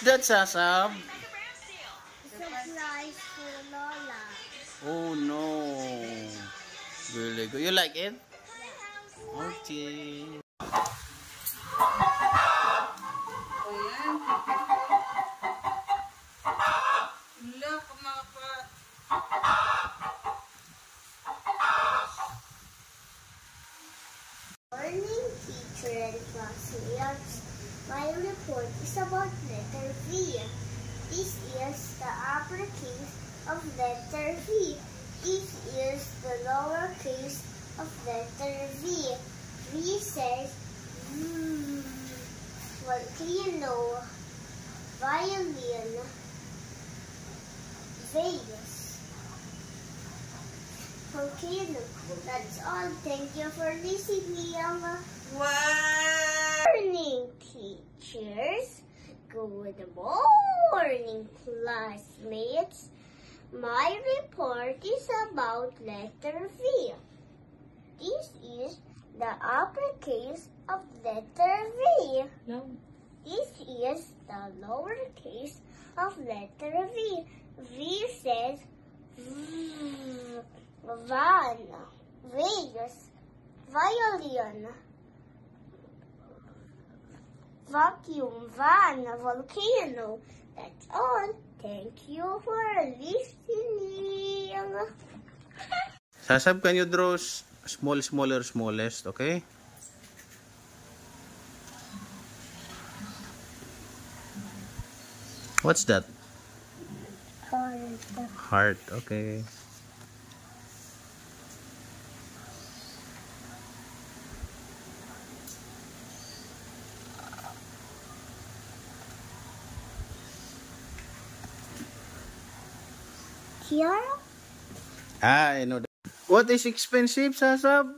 that, Sasab? Supplies for Lola. Oh no. Really good. You like it? Okay. Morning, teacher and classmates. My report is about letter V. This is the uppercase of letter V. This is the lowercase of letter V. V says volcano, violin, Vegas. Volcano. That's all. Thank you for listening. Morning, teachers. Good morning, classmates. My report is about letter V. This is the uppercase of letter V. No. This is the lowercase of letter V. V says van, Vegas, violin, vacuum, van, volcano. That's all. Thank you for listening. Sasab, can you draw smallest, okay? What's that? Heart, okay. Here? I know that. What is expensive, Sasab?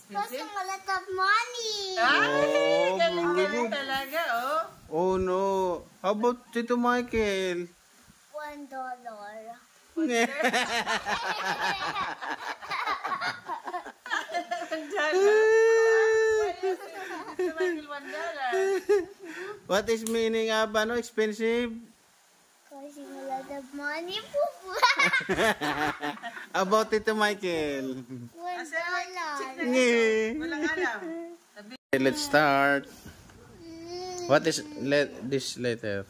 Because a lot of money. Oh, Galing talaga, oh. Oh no. How about Tito Michael? $1. What is meaning of expensive? Causing a lot of money. About Tito Michael? $1. Walang alam. Okay, let's start. What is this letter?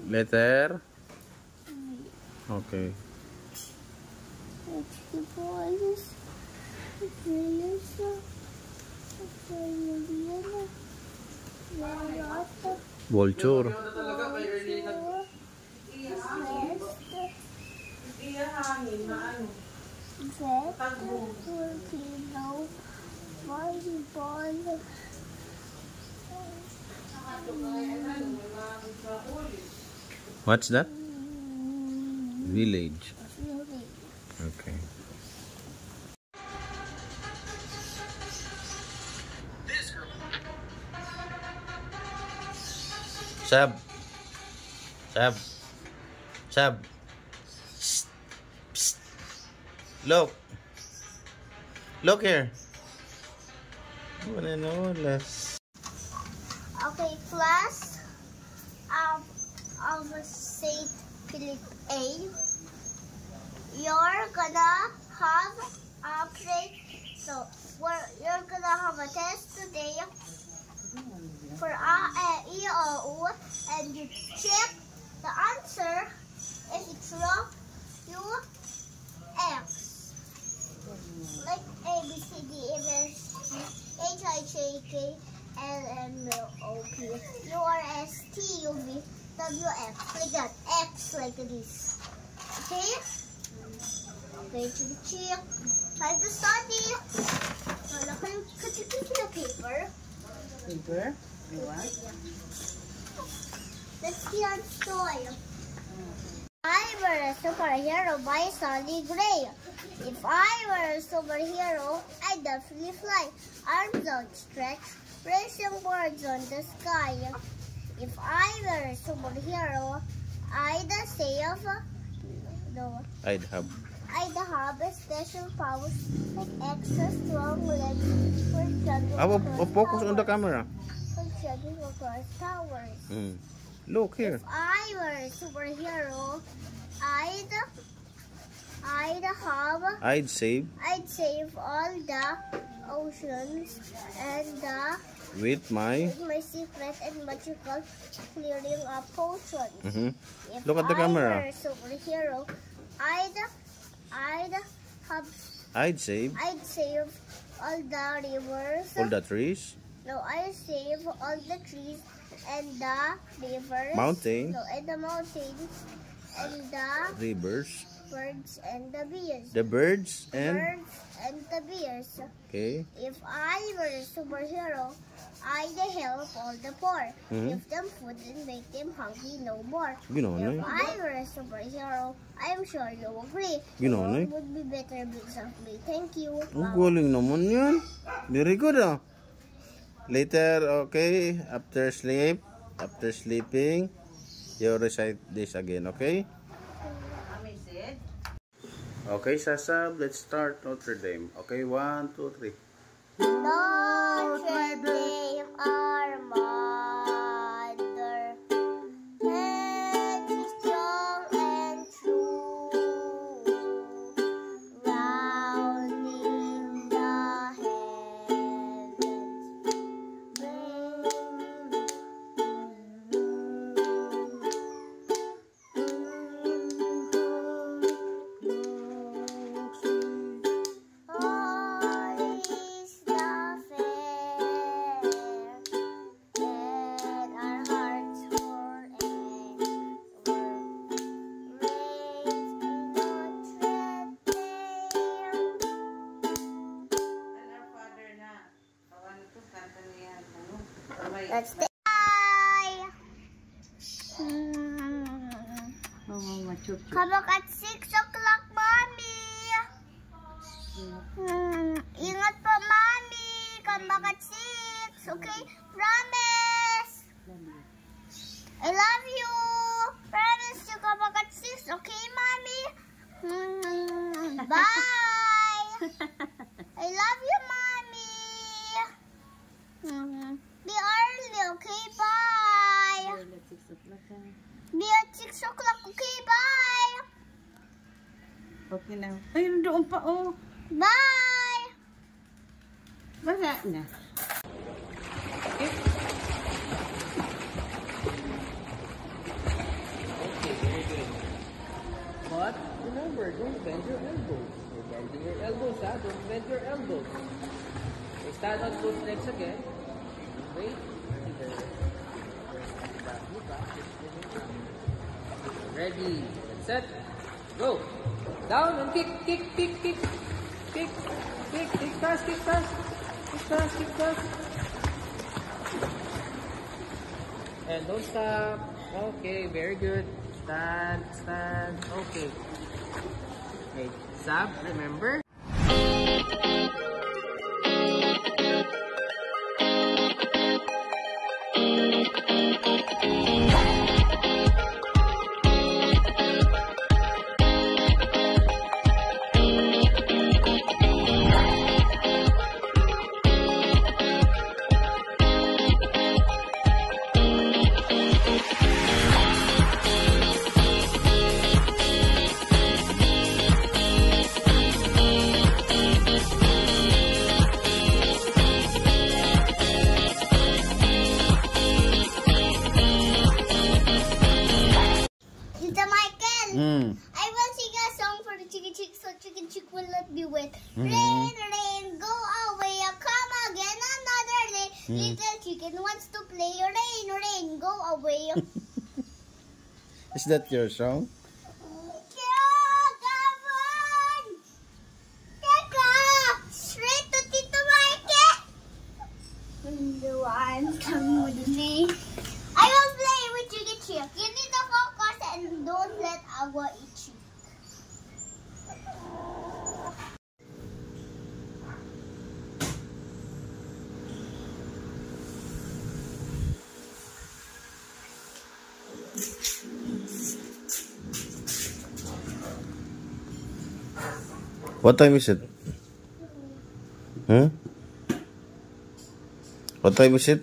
Letter? Okay. Vulture. What's that? Village. Okay. Sab. Psst. Psst. Look here. Okay, class of St. Philip A. You're gonna have a play. So you're gonna have a test today for E or U, and you check the answer. If it's wrong, you X. Like A, B, C, D, E, F, G, H, I, J, K, L, M, N, O, P, Q, R, S, T, U, V, W, X. Like that. X like this. Okay? Okay, to the check. Time to study. Could you give me a paper? Paper? You want? Let's see our story. I were a superhero by Sally Gray. If I were a superhero, I'd definitely fly. Arms outstretched, racing birds on the sky. If I were a superhero, I'd save. No. I'd have a special powers like extra strong legs for example. focus on the camera. For jumping across towers. Look here. If I were a superhero, I'd save save all the oceans and with my. my secret and magical clearing up potions. If Look at the camera. I were a superhero, I'd Save all the rivers. all the trees, No, I save all the trees and the rivers. mountain, No, and the mountains and the rivers, birds and the bees. the birds, and Birds and the bees. okay. If I were a superhero, I'd help all the poor. Give them food and make them hungry no more. Ginono. If I were a superhero, I'm sure you agree. Ginono. It would be better because of me. Thank you. Ang galing naman yan. Very good ah. Later, okay, after sleeping, you recite this again, okay? Mami said. Okay, Sasab, let's start Notre Dame. Okay, 1, 2, 3. Notre Dame, our mother, and strong and true, rounding the heavens, Let's stay. Come back at 6 o'clock, Mommy. Ingat po, Mommy. Come back at 6, okay? Promise. I love you. Promise to come back at 6, okay, Mommy? Bye. I love you, Mommy. Be early, okay? Bye. Be at 6 o'clock, okay? Bye. Okay na. Ayun, doon pa, oh. Bye. Baba na. But remember, don't bend your elbows. You're bending your elbows, ha? Don't bend your elbows. Okay, stand on both legs again. Wait. Ready. Set. Go. Down and kick, kick, kick, kick. Kick, kick, kick fast, kick fast. Kick fast, kick fast. And don't stop. Okay, very good. Stand, stand. Okay. Okay, Sab, remember? I will sing a song for the chicken chick so chicken chick will not be wet. Rain, rain, go away, come again another day. Little chicken wants to play. Rain, rain, go away. Is that your song? Straight to Tito Mikey. The one coming with me. I will play with chicken chick. You need to focus and don't let Agua eat you. What time is it? Huh? What time is it?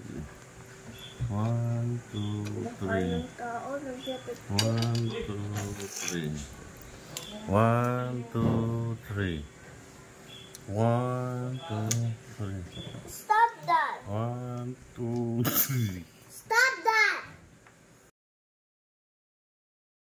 1, 2, 3. 1, 2, 3. 1, 2, 3. 1, 2, 3. Stop that. 1, 2, 3.